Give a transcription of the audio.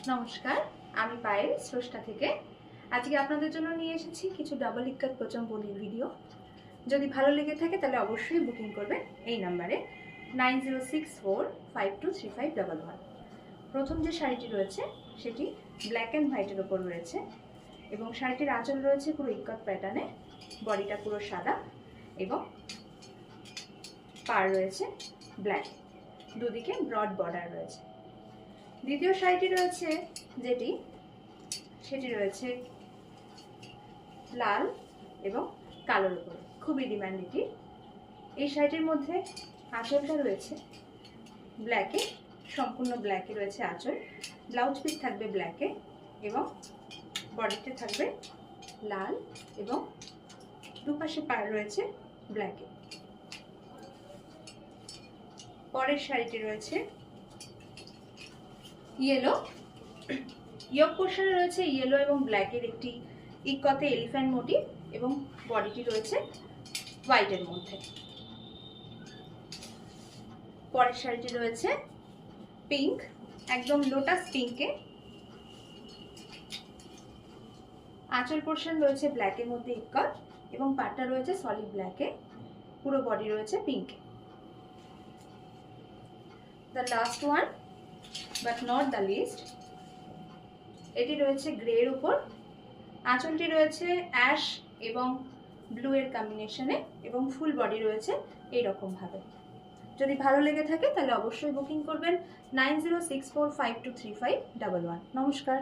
নমস্কার, আমি পায়েল স্রষ্টা থেকে। আজকে আপনাদের জন্য নিয়ে এসেছি কিছু ডাবল ইক্কাত পচমপল্লির ভিডিও। যদি ভালো লেগে থাকে তাহলে অবশ্যই বুকিং করবেন এই নাম্বারে 9064523511। প্রথম যে শাড়িটি রয়েছে সেটি ব্ল্যাক অ্যান্ড হোয়াইটের ওপর রয়েছে এবং শাড়িটির আঁচল রয়েছে পুরো ইক্কাত প্যাটার্নে, বডিটা পুরো সাদা এবং পাড় রয়েছে ব্ল্যাক, দুদিকে ব্রড বর্ডার রয়েছে। দ্বিতীয় শাড়িটি রয়েছে সেটি রয়েছে লাল এবং কালোর উপর, খুবই ডিমান্ডেড। এই শাড়িটির মধ্যে আঁচলটা রয়েছে ব্ল্যাকে, সম্পূর্ণ ব্ল্যাকে রয়েছে আঁচল, ব্লাউজ পিস থাকবে ব্ল্যাকে এবং বডিতে থাকবে লাল এবং দুপাশে পাড় রয়েছে ব্ল্যাকে। পরের শাড়িটি রয়েছে ইয়েলো, ইয়ক পোর্শনে রয়েছে ইয়েলো এবং ব্ল্যাকের একটি ইক্কতে এলিফ্যান্ট মোটিভ এবং বডিটি রয়েছে হোয়াইটের মধ্যে। পরের শাড়িটি রয়েছে পিঙ্ক, একদম লোটাস পিঙ্কে, আঁচল পোর্শন রয়েছে ব্ল্যাকের মধ্যে ইক্কত এবং পাটটা রয়েছে সলিড ব্ল্যাকে, পুরো বডি রয়েছে পিঙ্কে। The last one but not the least, এটি রয়েছে গ্রের উপর, আঁচলটি রয়েছে অ্যাশ এবং ব্লু এর কম্বিনেশনে এবং ফুল বডি রয়েছে এইরকম ভাবে। যদি ভালো লেগে থাকে তাহলে অবশ্যই বুকিং করবেন 9064523511। নমস্কার।